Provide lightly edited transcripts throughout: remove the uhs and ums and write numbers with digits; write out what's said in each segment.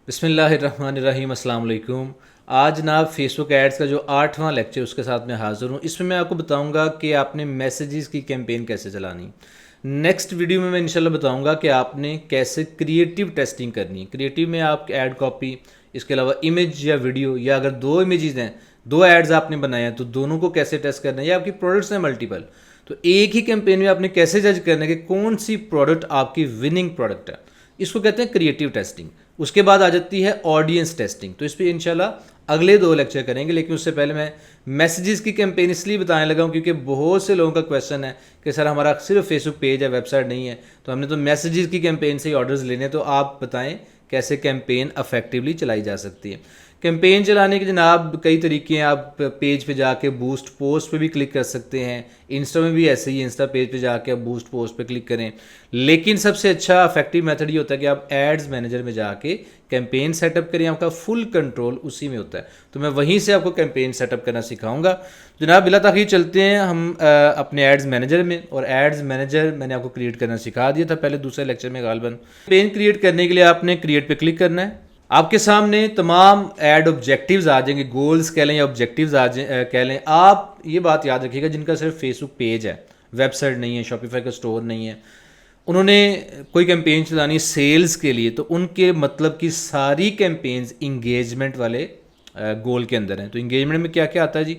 बिस्मिल्लाहिर्रहमानिर्रहीम अस्सलाम वालेकुम। आज जनाब फेसबुक एड्स का जो 8वां लेक्चर उसके साथ मैं हाज़िर हूँ। इसमें मैं आपको बताऊँगा कि आपने मैसेजेस की कैंपेन कैसे चलानी। नेक्स्ट वीडियो में मैं इंशाल्लाह बताऊँगा कि आपने कैसे क्रिएटिव टेस्टिंग करनी है। क्रिएटिव में आप ऐड कॉपी, इसके अलावा इमेज या वीडियो, या अगर दो इमेजेस हैं, दो एड्स आपने बनाए हैं, तो दोनों को कैसे टेस्ट करना है, या आपकी प्रोडक्ट्स हैं मल्टीपल, तो एक ही कैंपेन में आपने कैसे जज करना है कि कौन सी प्रोडक्ट आपकी विनिंग प्रोडक्ट है। इसको कहते हैं क्रिएटिव टेस्टिंग। उसके बाद आ जाती है ऑडियंस टेस्टिंग। तो इस पर इंशाल्लाह अगले 2 लेक्चर करेंगे, लेकिन उससे पहले मैं मैसेजेस की कैंपेन इसलिए बताने लगा हूँ क्योंकि बहुत से लोगों का क्वेश्चन है कि सर हमारा सिर्फ फेसबुक पेज है, वेबसाइट नहीं है, तो हमने तो मैसेजेस की कैंपेन से ही ऑर्डर्स लेने हैं। तो आप बताएं कैसे कैंपेन अफेक्टिवली चलाई जा सकती है। कैंपेन चलाने के जनाब कई तरीके हैं। आप पेज पे जाके बूस्ट पोस्ट पे भी क्लिक कर सकते हैं। इंस्टा में भी ऐसे ही, इंस्टा पेज पे जाके आप बूस्ट पोस्ट पे क्लिक करें। लेकिन सबसे अच्छा इफेक्टिव मेथड ये होता है कि आप एड्स मैनेजर में जाके कैंपेन सेटअप करें। आपका फुल कंट्रोल उसी में होता है। तो मैं वहीं से आपको कैंपेन सेटअप करना सिखाऊंगा। जनाब बिला ताख़ीर चलते हैं हम अपने एड्स मैनेजर में। और एड्स मैनेजर मैंने आपको क्रिएट करना सिखा दिया था पहले दूसरे लेक्चर में गालबन। कैंपेन क्रिएट करने के लिए आपने क्रिएट पे क्लिक करना है। आपके सामने तमाम ऐड ऑब्जेक्टिव्स आ जाएंगे, गोल्स कह लें या ऑब्जेक्टिव्स कह लें। आप ये बात याद रखिएगा, जिनका सिर्फ फेसबुक पेज है, वेबसाइट नहीं है, शॉपिफाई का स्टोर नहीं है, उन्होंने कोई कैंपेन चलानी सेल्स के लिए, तो उनके मतलब की सारी कैंपेन्स इंगेजमेंट वाले गोल के अंदर हैं। तो इंगेजमेंट में क्या क्या आता है जी?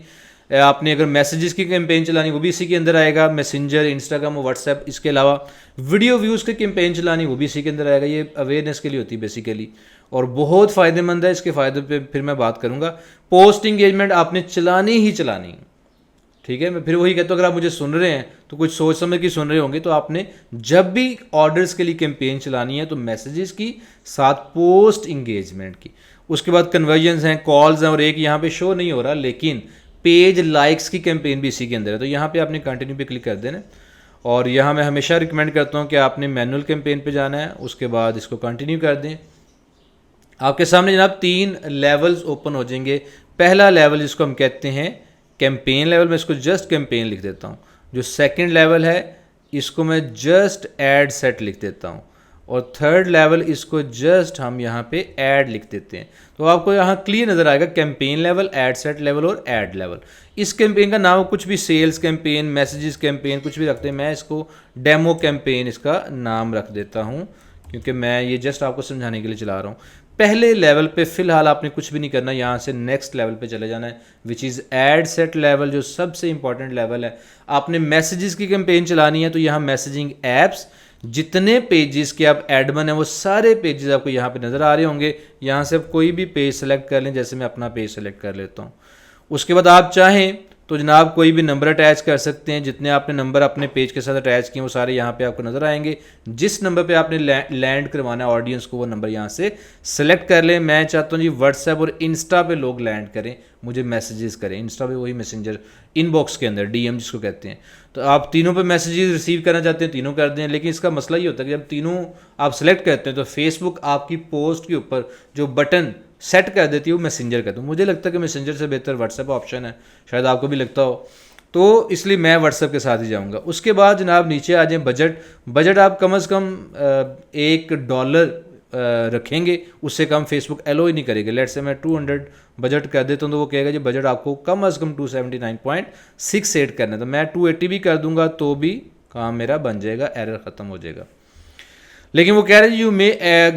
आपने अगर मैसेजेस की कैंपेन चलानी वो भी इसी के अंदर आएगा, मैसेंजर, इंस्टाग्राम और व्हाट्सएप। इसके अलावा वीडियो व्यूज़ की कैंपेन चलानी वो भी इसी के अंदर आएगा। ये अवेयरनेस के लिए होती है बेसिकली, और बहुत फ़ायदेमंद है। इसके फ़ायदे पे फिर मैं बात करूँगा। पोस्ट इंगेजमेंट आपने चलानी ही चलानी, ठीक है। मैं फिर वही कहता हूँ, अगर आप मुझे सुन रहे हैं तो कुछ सोच समझ के सुन रहे होंगे। तो आपने जब भी ऑर्डर्स के लिए कैंपेन चलानी है तो मैसेजेस की साथ पोस्ट इंगेजमेंट की। उसके बाद कन्वर्जन्स हैं, कॉल्स हैं, और एक यहाँ पे शो नहीं हो रहा लेकिन पेज लाइक्स की कैंपेन भी इसी के अंदर है। तो यहाँ पे आपने कंटिन्यू पे क्लिक कर देना। और यहाँ मैं हमेशा रिकमेंड करता हूँ कि आपने मैनुअल कैंपेन पे जाना है, उसके बाद इसको कंटिन्यू कर दें। आपके सामने जनाब 3 लेवल्स ओपन हो जाएंगे। पहला लेवल जिसको हम कहते हैं कैंपेन लेवल, मैं इसको जस्ट कैंपेन लिख देता हूँ। जो सेकंड लेवल है इसको मैं जस्ट ऐड सेट लिख देता हूँ। और थर्ड लेवल इसको जस्ट हम यहाँ पे ऐड लिख देते हैं। तो आपको यहाँ क्लियर नज़र आएगा campaign level, add set level और ऐड लेवल। इस कैंपेन का नाम कुछ भी, सेल्स कैंपेन, मैसेजेस कैंपेन, कुछ भी रखते हैं। मैं इसको डेमो कैंपेन इसका नाम रख देता हूँ क्योंकि मैं ये जस्ट आपको समझाने के लिए चला रहा हूँ। पहले लेवल पे फ़िलहाल आपने कुछ भी नहीं करना, यहाँ से नेक्स्ट लेवल पे चले जाना है, which is add set level, जो सबसे इंपॉर्टेंट लेवल है। आपने मैसेजेस की कैंपेन चलानी है तो यहाँ मैसेजिंग ऐप्स, जितने पेजेस के आप एडमन हैं वो सारे पेजेस आपको यहाँ पे नज़र आ रहे होंगे। यहाँ से आप कोई भी पेज सेलेक्ट कर लें, जैसे मैं अपना पेज सेलेक्ट कर लेता हूँ। उसके बाद आप चाहें तो जनाब कोई भी नंबर अटैच कर सकते हैं। जितने आपने नंबर अपने पेज के साथ अटैच किए वो सारे यहाँ पे आपको नज़र आएंगे। जिस नंबर पे आपने लैंड करवाना है ऑडियंस को, वो नंबर यहाँ से सेलेक्ट कर लें। मैं चाहता हूँ जी व्हाट्सएप और इंस्टा पे लोग लैंड करें, मुझे मैसेजेस करें। इंस्टा पे वही मैसेंजर इनबॉक्स के अंदर, डीएम जिसको कहते हैं। तो आप तीनों पे मैसेजेस रिसीव करना चाहते हैं, तीनों कर दें। लेकिन इसका मसला ये होता है कि जब तीनों आप सेलेक्ट करते हैं तो फेसबुक आपकी पोस्ट के ऊपर जो बटन सेट कर देती है वो मैसेंजर का। तो मुझे लगता है कि मैसेंजर से बेहतर व्हाट्सएप ऑप्शन है, शायद आपको भी लगता हो, तो इसलिए मैं व्हाट्सएप के साथ ही जाऊंगा। उसके बाद जनाब नीचे आ जाएं बजट आप कम से कम $1 रखेंगे, उससे कम फेसबुक एलो ही नहीं करेगा। लेट से मैं 200 बजट कर देता हूँ तो वो कहेगा जी बजट आपको कम से कम 279.68 करना है। तो मैं 280 भी कर दूंगा तो भी काम मेरा बन जाएगा, एरर ख़त्म हो जाएगा। लेकिन वो कह रहे हैं you may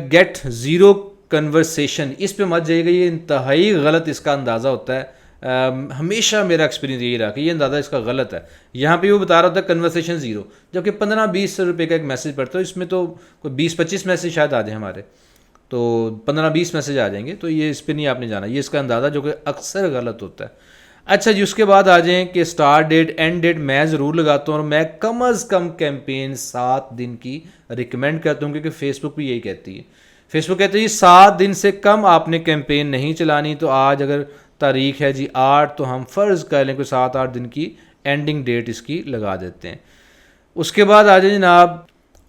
gate zero conversation, इस पे मत जाइएगा, ये इंतहाई गलत इसका अंदाज़ा होता है। हमेशा मेरा एक्सपीरियंस यही रहा कि ये अंदाज़ा इसका गलत है। यहाँ पे वो बता रहा होता है कन्वर्सेशन ज़ीरो, जबकि 15-20 रुपये का एक मैसेज पड़ता है, इसमें तो कोई 20-25 मैसेज शायद आ जाए हमारे, तो 15-20 मैसेज आ जाएंगे। तो ये इस पर नहीं आपने जाना, ये इसका अंदाज़ा जो कि अक्सर गलत होता है। अच्छा जी, उसके बाद आ जाएँ कि स्टार्ट डेट एंड डेट मैं ज़रूर लगाता हूँ, और मैं कम अज़ कम कैंपेन 7 दिन की रिकमेंड करता हूँ, क्योंकि फेसबुक भी यही कहती है। फेसबुक कहते हैं 7 दिन से कम आपने कैंपेन नहीं चलानी। तो आज अगर तारीख है जी 8, तो हम फ़र्ज़ कर लें कि 7-8 दिन की एंडिंग डेट इसकी लगा देते हैं। उसके बाद आ जाए जनाब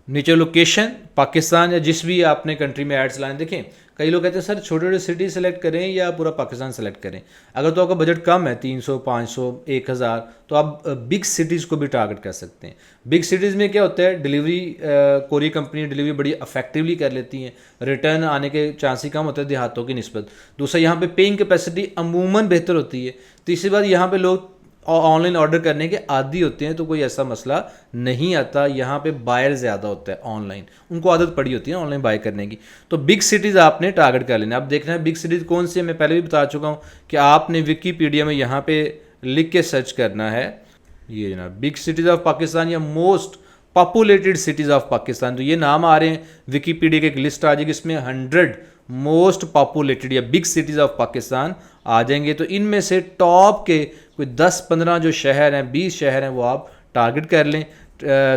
नीचे लोकेशन, पाकिस्तान या जिस भी आपने कंट्री में ऐड चलाने। देखें कई लोग कहते हैं सर छोटे छोटे सिटी सेलेक्ट करें या पूरा पाकिस्तान सेलेक्ट करें। अगर तो आपका बजट कम है 300, 500, 1000, तो आप बिग सिटीज़ को भी टारगेट कर सकते हैं। बिग सिटीज़ में क्या होता है, डिलीवरी कोरियर कंपनी डिलीवरी बड़ी अफेक्टिवली कर लेती हैं, रिटर्न आने के चांस ही कम होते हैं देहातों की निस्बत। दूसरा यहाँ पे पेइंग कैपेसिटी अमूमन बेहतर होती है। तीसरी बात, यहाँ पे लोग ऑनलाइन ऑर्डर करने के आदी होते हैं, तो कोई ऐसा मसला नहीं आता। यहाँ पे बायर ज़्यादा होता है ऑनलाइन, उनको आदत पड़ी होती है ऑनलाइन बाय करने की। तो बिग सिटीज़ आपने टारगेट कर लेना। अब देखना है बिग सिटीज़ कौन सी है, मैं पहले भी बता चुका हूँ कि आपने विकीपीडिया में यहाँ पे लिख के सर्च करना है, ये जनाब बिग सिटीज़ ऑफ पाकिस्तान या most populated cities of Pakistan. तो ये नाम आ रहे हैं, विकीपीडिया की एक लिस्ट आ जाएगी, इसमें 100 मोस्ट पॉपुलेटेड या बिग सिटीज़ ऑफ पाकिस्तान आ जाएंगे। तो इनमें से टॉप के कोई 10-15 जो शहर हैं, 20 शहर हैं, वो आप टारगेट कर लें।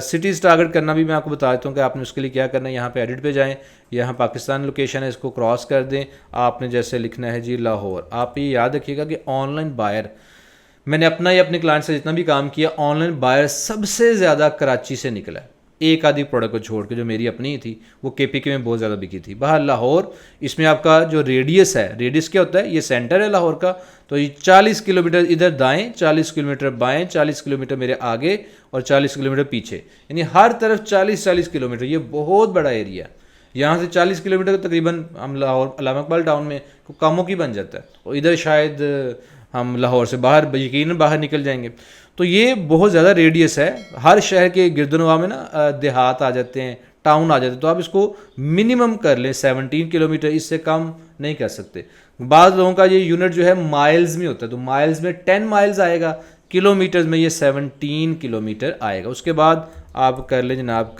सिटीज़ टारगेट करना भी मैं आपको बता देता हूँ कि आपने उसके लिए क्या करना है। यहाँ पे एडिट पे जाएं, यहाँ पाकिस्तान लोकेशन है, इसको क्रॉस कर दें। आपने जैसे लिखना है जी लाहौर। आप ये याद रखिएगा कि ऑनलाइन बायर, मैंने अपना या अपने क्लाइंट से जितना भी काम किया, ऑनलाइन बायर सबसे ज़्यादा कराची से निकला है। एक आधी प्रोडक्ट को छोड़ के जो मेरी अपनी ही थी वो केपीके में बहुत ज़्यादा बिकी थी। बाहर लाहौर, इसमें आपका जो रेडियस है, रेडियस क्या होता है, ये सेंटर है लाहौर का, तो ये 40 किलोमीटर इधर दाएं, 40 किलोमीटर बाएं, 40 किलोमीटर मेरे आगे और 40 किलोमीटर पीछे, यानी हर तरफ 40-40 किलोमीटर। ये बहुत बड़ा एरिया। यहाँ से 40 किलोमीटर तकरीबन हम लाहौर अल्लामा इकबाल टाउन में कामों की बन जाता है, और इधर शायद हम लाहौर से बाहर यकीनन बाहर निकल जाएंगे। तो ये बहुत ज़्यादा रेडियस है। हर शहर के गिरदनवा में ना देहात आ जाते हैं, टाउन आ जाते हैं, तो आप इसको मिनिमम कर लें 17 किलोमीटर, इससे कम नहीं कर सकते। बाद लोगों का ये यूनिट जो है माइल्स में होता है, तो माइल्स में 10 माइल्स आएगा, किलोमीटर्स में ये 17 किलोमीटर आएगा। उसके बाद आप कर लें जनाब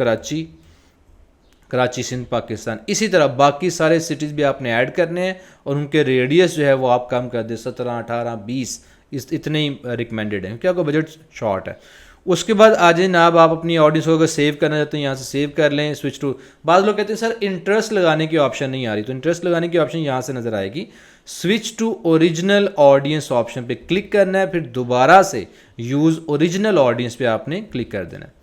कराची सिंध पाकिस्तान। इसी तरह बाकी सारे सिटीज़ भी आपने ऐड करने हैं और उनके रेडियस जो है वो आप कम कर दें, 17, 18, 20 इतने ही रिकमेंडेड हैं, क्योंकि आपका बजट शॉर्ट है। उसके बाद आ जाए जनाब, आप अपनी ऑडियंस को अगर सेव करना चाहते हैं यहाँ से सेव कर लें, स्विच टू। बाद लोग कहते हैं सर इंटरेस्ट लगाने की ऑप्शन नहीं आ रही, तो इंटरेस्ट लगाने की ऑप्शन यहाँ से नज़र आएगी। Switch to original audience option पे क्लिक करना है, फिर दोबारा से यूज़ ओरिजिनल ऑडियंस पे आपने क्लिक कर देना है।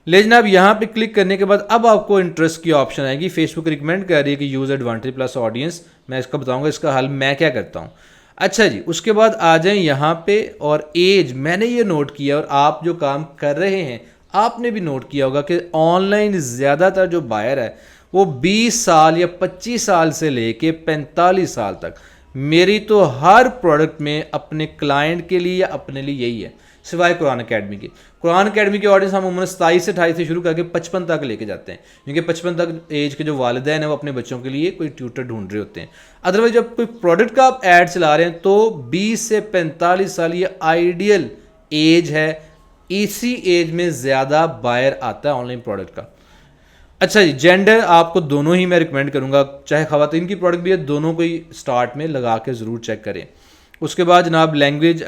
ले जनाब, यहाँ पे क्लिक करने के बाद अब आपको इंटरेस्ट की ऑप्शन आएगी। फेसबुक रिकमेंड कर रही है कि यूज़ एडवांटेज प्लस ऑडियंस। मैं इसका बताऊंगा इसका हल मैं क्या करता हूँ। अच्छा जी, उसके बाद आ जाएं यहाँ पे, और एज मैंने ये नोट किया, और आप जो काम कर रहे हैं आपने भी नोट किया होगा कि ऑनलाइन ज़्यादातर जो बायर है वो 20 साल या 25 साल से लेके 45 साल तक। मेरी तो हर प्रोडक्ट में अपने क्लाइंट के लिए या अपने लिए यही है, सिवाय कुरान अकेडमी की। कुरान अकेडमी की ऑडियंस हम उम्र 27 से 28 से शुरू करके 55 तक लेके जाते हैं, क्योंकि 55 तक एज के जो वालिदैन हैं वो अपने बच्चों के लिए कोई ट्यूटर ढूंढ रहे होते हैं। अदरवाइज जब कोई प्रोडक्ट का आप ऐड चला रहे हैं तो 20 से 45 साल ये आइडियल एज है। इसी एज में ज़्यादा बायर आता है ऑनलाइन प्रोडक्ट का। अच्छा जी, जेंडर आपको दोनों ही मैं रिकमेंड करूंगा, चाहे ख़वातीन की प्रोडक्ट भी है, दोनों को ही स्टार्ट में लगा के ज़रूर चेक करें। उसके बाद जनाब लैंग्वेज,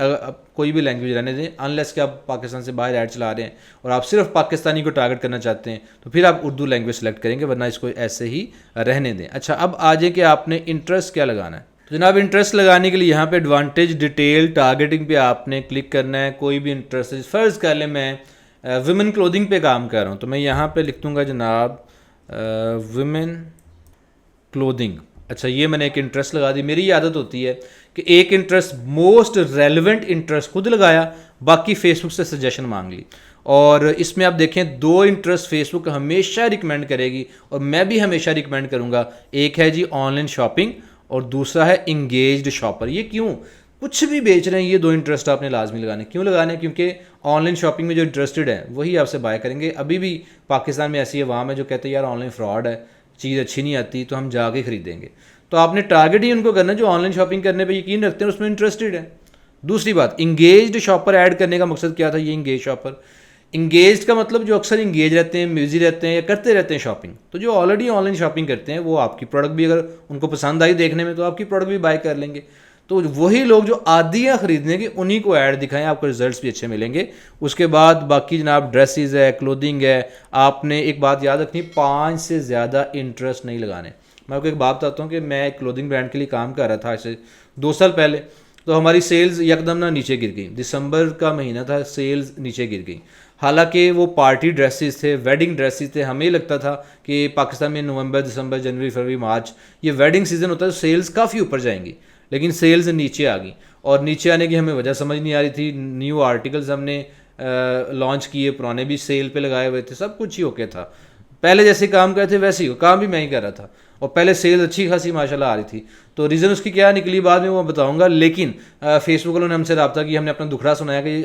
कोई भी लैंग्वेज रहने दें, अनलेस कि आप पाकिस्तान से बाहर ऐड चला रहे हैं और आप सिर्फ पाकिस्तानी को टारगेट करना चाहते हैं, तो फिर आप उर्दू लैंग्वेज सेलेक्ट करेंगे, वरना इसको ऐसे ही रहने दें। अच्छा, अब आ जाए कि आपने इंटरेस्ट क्या लगाना है। तो जनाब इंटरेस्ट लगाने के लिए यहाँ पे एडवांटेज डिटेल टारगेटिंग पे आपने क्लिक करना है। कोई भी इंटरेस्ट, फ़र्ज़ कर लें मैं वुमेन क्लोथिंग पे काम कर रहा हूँ, तो मैं यहाँ पे लिख दूँगा जनाब वुमेन क्लोथिंग। अच्छा, ये मैंने एक इंटरेस्ट लगा दी। मेरी ये आदत होती है कि एक इंटरेस्ट, मोस्ट रेलिवेंट इंटरेस्ट खुद लगाया, बाकी फेसबुक से सजेशन मांग ली। और इसमें आप देखें 2 इंटरेस्ट फेसबुक हमेशा रिकमेंड करेगी और मैं भी हमेशा रिकमेंड करूँगा। एक है जी ऑनलाइन शॉपिंग और दूसरा है इंगेज्ड शॉपर। ये क्यों? कुछ भी बेच रहे हैं, ये 2 इंटरेस्ट आपने लाजमी लगाने। क्यों लगाने? क्योंकि ऑनलाइन शॉपिंग में जो इंटरेस्टेड है वही आपसे बाय करेंगे। अभी भी पाकिस्तान में ऐसी अवाम है जो कहते हैं यार ऑनलाइन फ्रॉड है, चीज़ अच्छी नहीं आती, तो हम जाके खरीदेंगे। तो आपने टारगेट ही उनको करना जो ऑनलाइन शॉपिंग करने पे यकीन रखते हैं, उसमें इंटरेस्टेड है। दूसरी बात, इंगेज्ड शॉपर ऐड करने का मकसद क्या था? ये इंगेज शॉपर, इंगेज्ड का मतलब जो अक्सर इंगेज रहते हैं, म्यूजिक रहते हैं या करते रहते हैं शॉपिंग। तो जो ऑलरेडी ऑनलाइन शॉपिंग करते हैं वो आपकी प्रोडक्ट भी अगर उनको पसंद आई देखने में तो आपकी प्रोडक्ट भी बाय कर लेंगे। तो वही लोग जो आदी हैं खरीदने के, उन्हीं को ऐड दिखाएं, आपको रिजल्ट्स भी अच्छे मिलेंगे। उसके बाद बाकी जनाब ड्रेसेस है, क्लोथिंग है, आपने एक बात याद रखनी, 5 से ज़्यादा इंटरेस्ट नहीं लगाने। मैं आपको एक बात बताता हूँ कि मैं एक क्लोथिंग ब्रांड के लिए काम कर रहा था ऐसे 2 साल पहले, तो हमारी सेल्स एकदम ना नीचे गिर गई। दिसंबर का महीना था, सेल्स नीचे गिर गई। हालांकि वो पार्टी ड्रेसेस थे, वेडिंग ड्रेसेस थे। हमें लगता था कि पाकिस्तान में नवंबर, दिसंबर, जनवरी, फरवरी, मार्च ये वेडिंग सीज़न होता है, तो सेल्स काफ़ी ऊपर जाएंगी, लेकिन सेल्स नीचे आ गई। और नीचे आने की हमें वजह समझ नहीं आ रही थी। न्यू आर्टिकल्स हमने लॉन्च किए, पुराने भी सेल पे लगाए हुए थे, सब कुछ ही ओके था। पहले जैसे काम करते थे वैसे ही काम भी मैं ही कर रहा था, और पहले सेल अच्छी खासी माशाल्लाह आ रही थी। तो रीज़न उसकी क्या निकली बाद में वो बताऊंगा, लेकिन फेसबुक वालों ने हमसे रब्ता किया, हमने अपना दुखड़ा सुनाया कि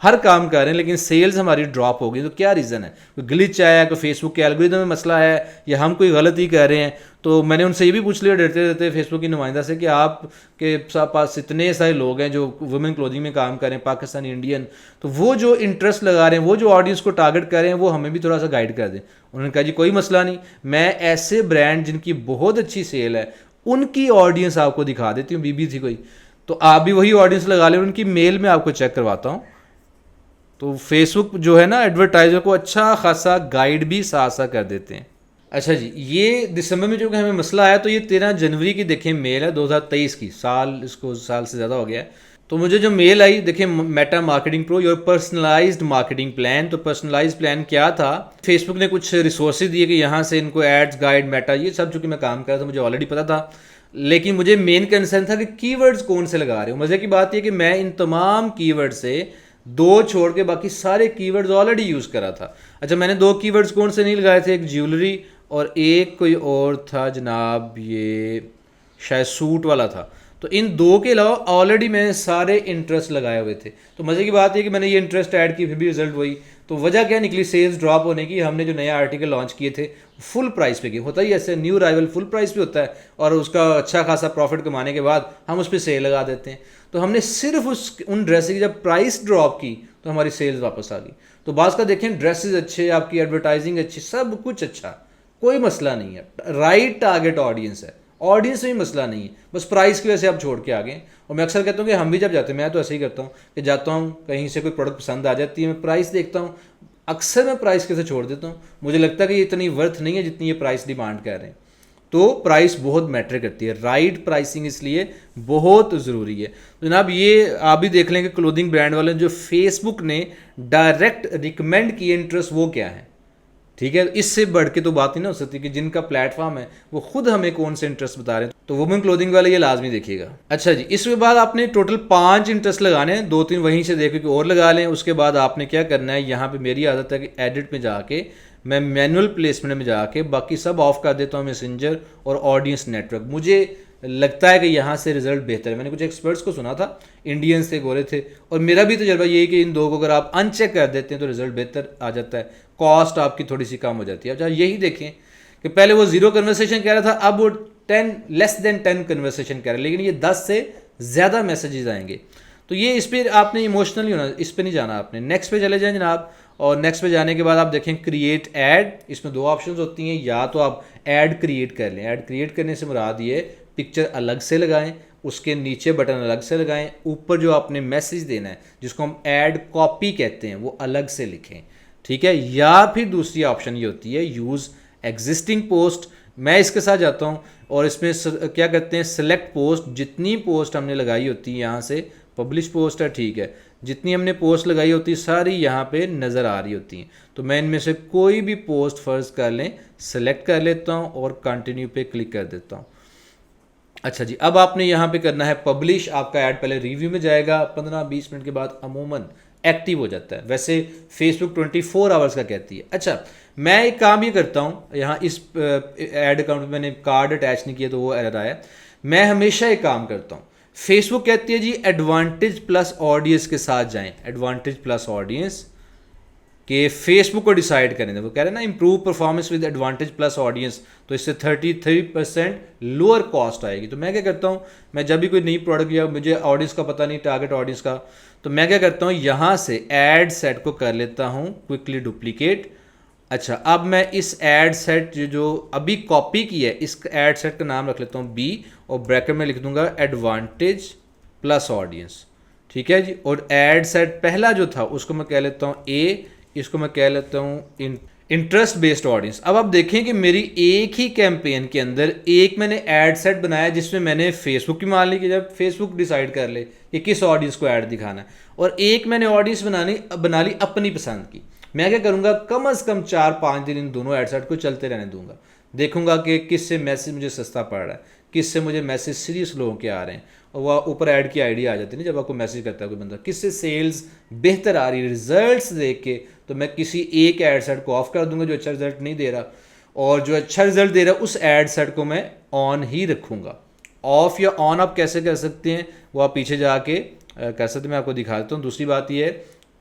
हर काम कर रहे हैं लेकिन सेल्स हमारी ड्रॉप हो गई, तो क्या रीज़न है? कोई ग्लिच आया, कोई फेसबुक के एल्गोरिदम में मसला है, या हम कोई गलती कर रहे हैं? तो मैंने उनसे ये भी पूछ लिया डरते डरते फेसबुक की नुमाइंदा से कि आपके पास इतने सारे लोग हैं जो वुमेन क्लोथिंग में काम कर रहे हैं, पाकिस्तानी इंडियन, तो वो जो इंटरेस्ट लगा रहे हैं, वो जो ऑडियंस को टारगेट कर रहे हैं, वो हमें भी थोड़ा सा गाइड कर दें। उन्होंने कहा जी कोई मसला नहीं, मैं ऐसे ब्रांड जिनकी बहुत अच्छी सेल है उनकी ऑडियंस आपको दिखा देती हूँ। बीबी थी कोई, तो आप भी वही ऑडियंस लगा लें, उनकी मेल में आपको चेक करवाता हूँ। तो फेसबुक जो है ना, एडवर्टाइजर को अच्छा खासा गाइड भी साथ साथ कर देते हैं। अच्छा जी, ये दिसंबर में जो कि हमें मसला आया, तो ये 13 जनवरी की देखें मेल है 2023 की, इसको साल से ज़्यादा हो गया है। तो मुझे जो मेल आई, देखें, Meta marketing pro your personalised marketing plan. तो पर्सनलाइज्ड प्लान क्या था? फेसबुक ने कुछ रिसोर्सेज दिए कि यहाँ से इनको एड्स, गाइड, मेटा, ये सब चूँकि मैं काम कर रहा था मुझे ऑलरेडी पता था, लेकिन मुझे मेन कंसर्न था कि कीवर्ड्स कौन से लगा रहे हो। मज़े की बात यह कि मैं इन तमाम कीवर्ड से दो छोड़ के बाकी सारे कीवर्ड्स ऑलरेडी यूज़ करा था। अच्छा, मैंने दो कीवर्ड्स कौन से नहीं लगाए थे? एक ज्वेलरी और एक कोई और था जनाब, ये शायद सूट वाला था। तो इन दो के अलावा ऑलरेडी मैंने सारे इंटरेस्ट लगाए हुए थे। तो मज़े की बात है कि मैंने ये इंटरेस्ट ऐड की, फिर भी रिजल्ट वही। तो वजह क्या निकली सेल्स ड्रॉप होने की? हमने जो नया आर्टिकल लॉन्च किए थे फुल प्राइस पे किए, होता ही ऐसे, न्यू राइवल फुल प्राइस पे होता है, और उसका अच्छा खासा प्रॉफिट कमाने के बाद हम उस पर सेल लगा देते हैं। तो हमने सिर्फ उन ड्रेसेस की जब प्राइस ड्रॉप की तो हमारी सेल्स वापस आ गई। तो बास का देखें, ड्रेसेस अच्छे, आपकी एडवर्टाइजिंग अच्छी, सब कुछ अच्छा, कोई मसला नहीं है, राइट टारगेट ऑडियंस है, ऑडियंस में भी मसला नहीं है, बस प्राइस की वजह से आप छोड़ के आ गए। और मैं अक्सर कहता हूँ कि हम भी जब जाते हैं, मैं तो ऐसे ही करता हूँ कि जाता हूँ कहीं से, कोई प्रोडक्ट पसंद आ जाती है, मैं प्राइस देखता हूँ, अक्सर मैं प्राइस कैसे छोड़ देता हूँ, मुझे लगता है कि ये इतनी वर्थ नहीं है जितनी ये प्राइस डिमांड कर रहे हैं। तो प्राइस बहुत मैटर करती है, राइट प्राइसिंग इसलिए बहुत ज़रूरी है। तो जनाब ये आप भी देख लें कि क्लोथिंग ब्रांड वाले जो फेसबुक ने डायरेक्ट रिकमेंड किए इंटरेस्ट वो क्या है, ठीक है? इससे बढ़ के तो बात ही ना हो सकती कि जिनका प्लेटफॉर्म है वो खुद हमें कौन से इंटरेस्ट बता रहे हैं। तो वुमेन क्लोथिंग वाले ये लाजमी देखिएगा। अच्छा जी, इसके बाद आपने टोटल 5 इंटरेस्ट लगाने हैं, 2-3 वहीं से देख के और लगा लें। उसके बाद आपने क्या करना है, यहाँ पे मेरी आदत है कि एडिट में जाके मैं मैनुअल प्लेसमेंट में जाके बाकी सब ऑफ कर देता हूँ, मैसेंजर और ऑडियंस नेटवर्क। मुझे लगता है कि यहाँ से रिजल्ट बेहतर है। मैंने कुछ एक्सपर्ट्स को सुना था, इंडियंस थे, गोरे थे, और मेरा भी तजर्बा यही कि इन दो को अगर आप अनचेक कर देते हैं तो रिजल्ट बेहतर आ जाता है, कॉस्ट आपकी थोड़ी सी कम हो जाती है। अच्छा, यही देखें कि पहले वो 0 कन्वर्सेशन कह रहा था, अब वो 10 कन्वर्सेशन कह रहा है, लेकिन ये 10 से ज़्यादा मैसेजेस आएंगे। तो ये इस पर आपने इमोशनली होना, इस पर नहीं जाना आपने। नेक्स्ट पे चले जाएं जनाब, और नेक्स्ट पे जाने के बाद आप देखें क्रिएट ऐड। इसमें 2 ऑप्शंस होती हैं, या तो आप ऐड क्रिएट कर लें। ऐड क्रिएट करने से मुराद ये पिक्चर अलग से लगाएं, उसके नीचे बटन अलग से लगाएं, ऊपर जो आपने मैसेज देना है जिसको हम ऐड कॉपी कहते हैं वो अलग से लिखें, ठीक है? या फिर दूसरी ऑप्शन ये होती है यूज़ एग्जिस्टिंग पोस्ट। मैं इसके साथ जाता हूँ और इसमें क्या करते हैं, सेलेक्ट पोस्ट। जितनी पोस्ट हमने लगाई होती है, यहाँ से पब्लिश पोस्ट है, ठीक है, जितनी हमने पोस्ट लगाई होती है सारी यहाँ पे नज़र आ रही होती हैं। तो मैं इनमें से कोई भी पोस्ट फर्ज कर लें, सेलेक्ट कर लेता हूँ और कंटिन्यू पे क्लिक कर देता हूँ। अच्छा जी, अब आपने यहाँ पे करना है पब्लिश। आपका ऐड पहले रिव्यू में जाएगा, 15-20 मिनट के बाद अमूमन एक्टिव हो जाता है। वैसे फेसबुक 24 आवर्स का कहती है। अच्छा, मैं एक काम ये करता हूँ, यहाँ इस ऐड अकाउंट में मैंने कार्ड अटैच नहीं किया तो वो एरर आया। मैं हमेशा एक काम करता हूँ, फेसबुक कहती है जी एडवांटेज प्लस ऑडियंस के साथ जाएं, एडवांटेज प्लस ऑडियंस कि फेसबुक को डिसाइड करें। वो कह रहे हैं ना improve performance with advantage plus audience, तो इससे 33% लोअर कॉस्ट आएगी। तो मैं क्या करता हूँ, मैं जब भी कोई नई प्रोडक्ट या मुझे ऑडियंस का पता नहीं, टारगेट ऑडियंस का, तो मैं क्या करता हूँ, यहाँ से ऐड सेट को कर लेता हूँ क्विकली डुप्लीकेट। अच्छा, अब मैं इस ऐड सेट जो अभी कॉपी की है, इस ऐड सेट का नाम रख लेता हूँ बी, और ब्रैकेट में लिख दूंगा एडवांटेज प्लस ऑडियंस, ठीक है जी। और ऐड सेट पहला जो था उसको मैं कह लेता हूँ ए, इसको मैं कह लेता हूँ इंटरेस्ट बेस्ड ऑडियंस। अब आप देखें कि मेरी एक ही कैंपेन के अंदर एक मैंने ऐड सेट बनाया जिसमें मैंने फेसबुक की मान ली कि जब फेसबुक डिसाइड कर ले कि किस ऑडियंस को ऐड दिखाना है, और एक मैंने ऑडियंस बना ली अपनी पसंद की। मैं क्या करूँगा, कम अज़ कम 4-5 दिन इन दोनों ऐड सेट को चलते रहने दूंगा, देखूंगा कि किससे मैसेज मुझे सस्ता पड़ रहा है, किससे मुझे मैसेज सीरियस लोगों के आ रहे हैं, और वह ऊपर ऐड की आईडी आ जाती है ना जब आपको मैसेज करता है कोई बंदा, किससे सेल्स बेहतर आ रही है रिजल्ट्स देख के, तो मैं किसी एक ऐड सेट को ऑफ कर दूंगा जो अच्छा रिजल्ट नहीं दे रहा, और जो अच्छा रिजल्ट दे रहा है उस ऐड सेट को मैं ऑन ही रखूँगा। ऑफ या ऑन आप कैसे कर सकते हैं वो आप पीछे जाके कर सकते हैं, मैं आपको दिखा देता हूँ। दूसरी बात यह है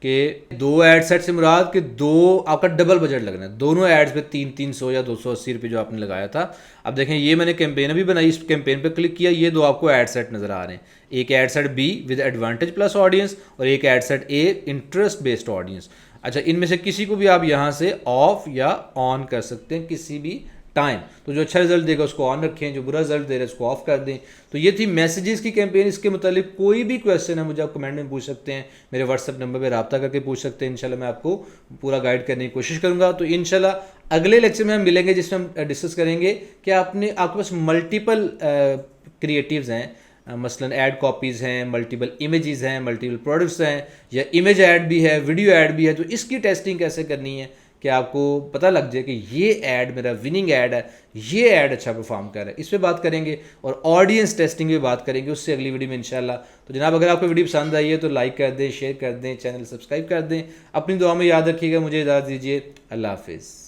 कि 2 ऐड सेट से मुराद कि 2 आपका डबल बजट लगना है, दोनों एड्स पे 300 या 280 रुपये जो आपने लगाया था। अब देखें ये मैंने कैंपेन अभी बनाई, इस कैंपेन पे क्लिक किया, ये 2 आपको ऐड सेट नज़र आ रहे हैं, एक add set be with advantage plus audience और एक ऐड सेट ए इंटरेस्ट बेस्ड ऑडियंस। अच्छा, इनमें से किसी को भी आप यहाँ से ऑफ या ऑन कर सकते हैं किसी भी टाइम। तो जो अच्छा रिजल्ट देगा उसको ऑन रखें, जो बुरा रिजल्ट दे रहा है उसको ऑफ कर दें। तो ये थी मैसेजेस की कैंपेन। इसके मतलब कोई भी क्वेश्चन है मुझे आप कमेंट में पूछ सकते हैं, मेरे व्हाट्सअप नंबर पे रब्ता करके पूछ सकते हैं। इंशाल्लाह मैं आपको पूरा गाइड करने की कोशिश करूंगा। तो इंशाल्लाह अगले लेक्चर में हम मिलेंगे जिसमें हम डिस्कस करेंगे कि आपके पास मल्टीपल क्रिएटिव्स हैं, मसलन ऐड कॉपीज़ हैं, मल्टीपल इमेजेस हैं, मल्टीपल प्रोडक्ट्स हैं, या इमेज ऐड भी है, वीडियो ऐड भी है। तो इसकी टेस्टिंग कैसे करनी है कि आपको पता लग जाए कि ये ऐड मेरा विनिंग ऐड है, ये ऐड अच्छा परफॉर्म कर रहा है, इस पर बात करेंगे। और ऑडियंस टेस्टिंग पे बात करेंगे उससे अगली वीडियो में इंशाल्लाह। तो जनाब अगर आपको वीडियो पसंद आई है तो लाइक कर दें, शेयर कर दें, चैनल सब्सक्राइब कर दें। अपनी दुआ में याद रखिएगा। मुझे इजाज़त दीजिए। अल्लाह हाफिज़।